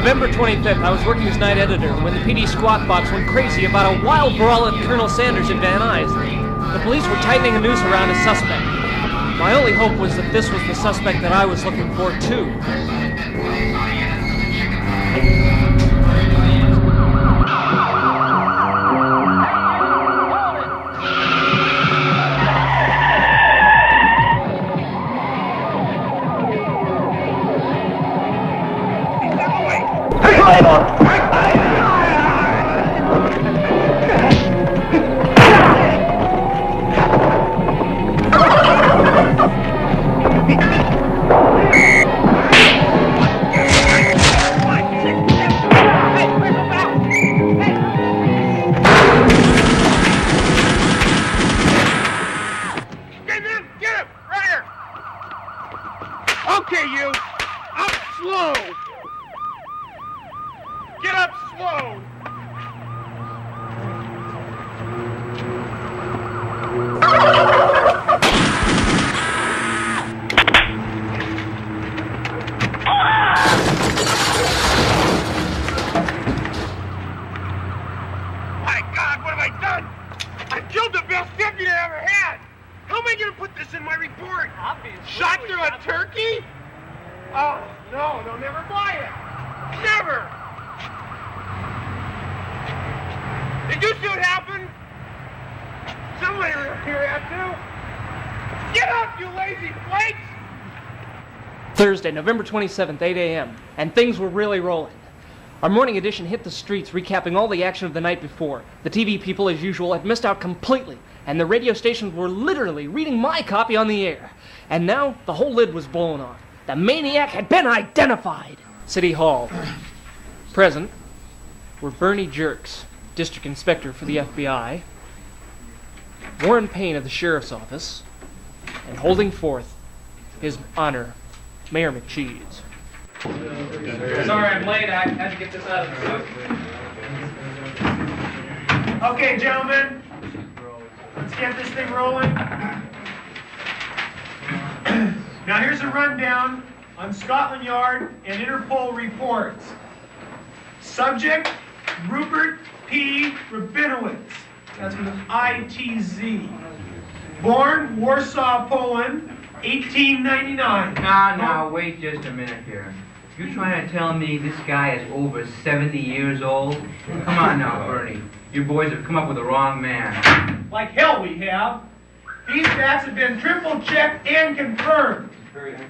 November 25th, I was working as night editor when the PD squawk box went crazy about a wild brawl at Colonel Sanders in Van Nuys. The police were tightening the noose around a suspect. My only hope was that this was the suspect that I was looking for, too. Okay, you! Up slow! Get up slow! My God, what have I done? I killed the best deputy I ever had! How am I gonna put this in my report? Obviously. Shot through a turkey? Oh, no, they'll never buy it. Never! Did you see what happened? Somebody around here had to. Get up, you lazy flakes! Thursday, November 27th, 8 a.m., and things were really rolling. Our morning edition hit the streets recapping all the action of the night before. The TV people, as usual, had missed out completely, and the radio stations were literally reading my copy on the air. And now, the whole lid was blown off. The maniac had been identified. City Hall. Present were Bernie Jerks, District Inspector for the FBI, Warren Payne of the Sheriff's Office, and holding forth His Honor, Mayor McCheese. Sorry I'm late, I had to get this out of the way. Okay, gentlemen, let's get this thing rolling. Now here's a rundown on Scotland Yard and Interpol reports. Subject, Rupert P. Rabinowitz. That's with an I-T-Z. Born Warsaw, Poland, 1899. Now, wait just a minute here. You trying to tell me this guy is over 70 years old? Come on now, Bernie. You boys have come up with the wrong man. Like hell we have. These facts have been triple checked and confirmed.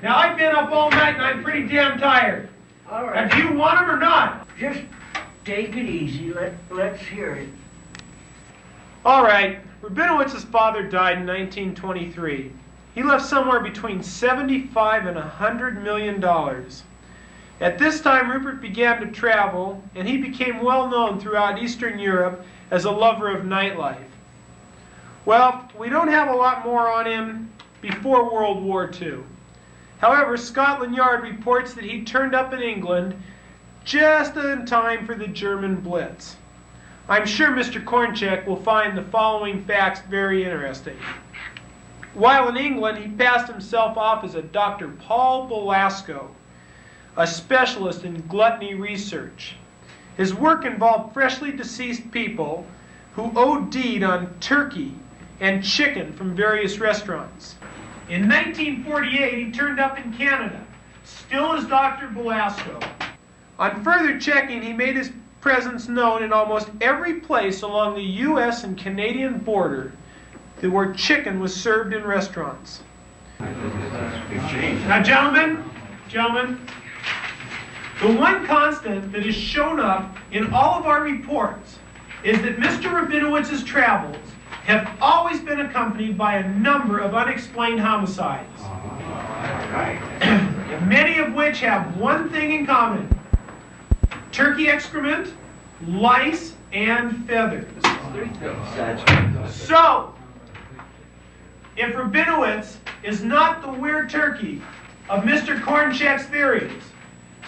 Now I've been up all night and I'm pretty damn tired. All right. Now, do you want them or not? Just take it easy. Let's hear it. All right. Rabinowitz's father died in 1923. He left somewhere between 75 and $100 million. At this time, Rupert began to travel, and he became well known throughout Eastern Europe as a lover of nightlife. Well, we don't have a lot more on him before World War II. However, Scotland Yard reports that he turned up in England just in time for the German Blitz. I'm sure Mr. Kornchek will find the following facts very interesting. While in England, he passed himself off as a Dr. Paul Belasco, a specialist in gluttony research. His work involved freshly deceased people who OD'd on turkey and chicken from various restaurants. In 1948, he turned up in Canada, still as Dr. Belasco. On further checking, he made his presence known in almost every place along the U.S. and Canadian border where chicken was served in restaurants. Now, gentlemen, the one constant that has shown up in all of our reports is that Mr. Rabinowitz's travels have always been accompanied by a number of unexplained homicides. Many of which have one thing in common: turkey excrement, lice, and feathers. So, if Rabinowitz is not the weird turkey of Mr. Kornchek's theories,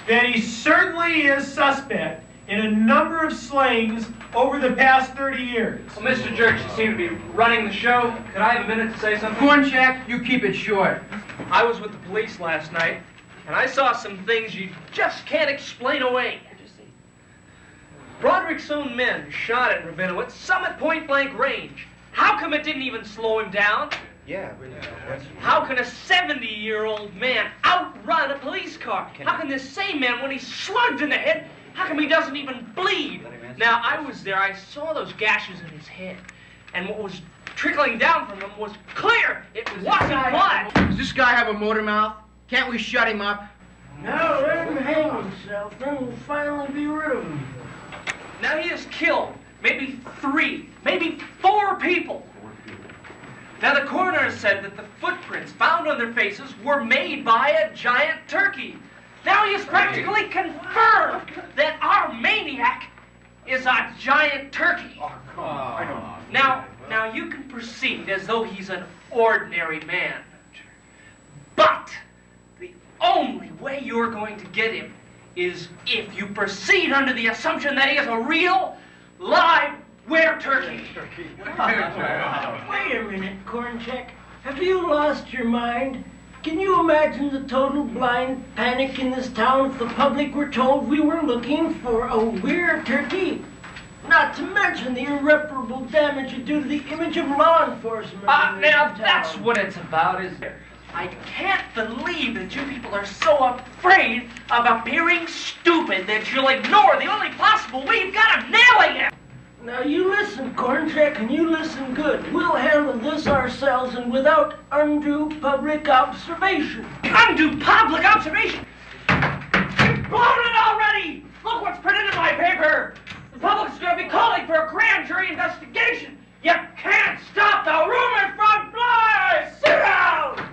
then he certainly is suspect in a number of slayings over the past 30 years. Well, Mr. Jerks, you seem to be running the show. Could I have a minute to say something? Kornchek, you keep it short. I was with the police last night, and I saw some things you just can't explain away. Broderick's own men shot at Rabinowitz, some at point-blank range. How come it didn't even slow him down? Yeah, that's... How can a 70-year-old man outrun a police car? How can this same man, when he's slugged in the head, how come he doesn't even bleed? Now, I was there. I saw those gashes in his head. And what was trickling down from them was clear. It wasn't blood. Does this guy have a motor mouth? Can't we shut him up? Now let him hang himself, then we'll finally be rid of him. Now he has killed maybe 3, maybe 4 people. Now the coroner said that the footprints found on their faces were made by a giant turkey. Now he has practically confirmed that our maniac is a giant turkey. Now you can proceed as though he's an ordinary man. But the only way you're going to get him is if you proceed under the assumption that he is a real, live were-turkey. Wait a minute, Kornchek. Have you lost your mind? Can you imagine the total blind panic in this town if the public were told we were looking for a were-turkey? Not to mention the irreparable damage it do to the image of law enforcement. Now that's what it's about, is it? I can't believe that you people are so afraid of appearing stupid that you'll ignore the only possible way you've got of nailing him. Now you listen, Kornchek, and you listen good. We'll handle this ourselves and without undue public observation. Undue public observation? You've blown it already! Look what's printed in my paper! The public's going to be calling for a grand jury investigation! You can't stop the rumors from flying! Sit down!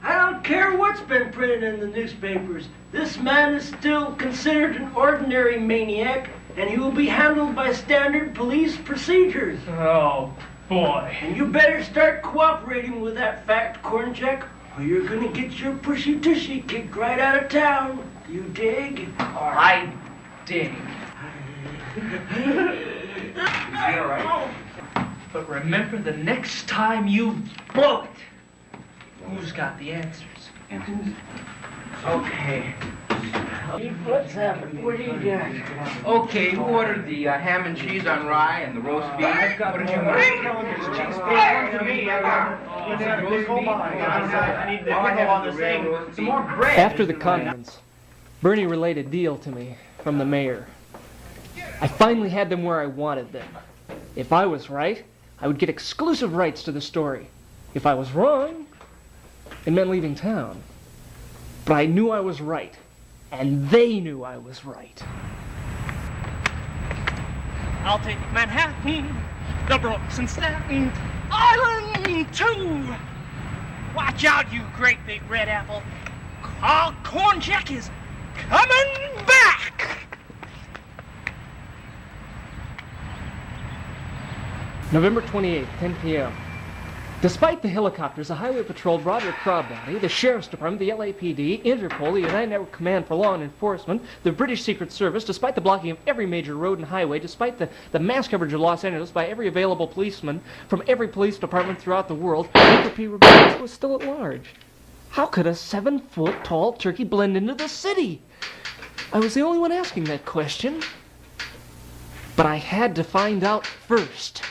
I don't care what's been printed in the newspapers. This man is still considered an ordinary maniac, and he will be handled by standard police procedures. Oh, boy. And you better start cooperating with that fact, Kornchek, or you're gonna get your pushy-tushy kicked right out of town. You dig? I dig. All right. But remember, the next time you blow it, who's got the answers? Okay. What's happening? What do you got? Okay, who ordered the ham and cheese on rye and the roast beef? What did you want? After the conference, Bernie relayed a deal to me from the mayor. I finally had them where I wanted them. If I was right, I would get exclusive rights to the story. If I was wrong, it meant leaving town. But I knew I was right, and they knew I was right. I'll take Manhattan, the Bronx and Staten Island too. Watch out, you great big red apple. Carl Kornchek is coming back. November 28th, 10 p.m. Despite the helicopters, the Highway Patrol, Broderick Crowbody, the Sheriff's Department, the LAPD, Interpol, the United Network Command for Law and Enforcement, the British Secret Service, despite the blocking of every major road and highway, despite the mass coverage of Los Angeles by every available policeman from every police department throughout the world, Rupert P. Rabinowitz was still at large. How could a 7-foot-tall turkey blend into the city? I was the only one asking that question. But I had to find out first.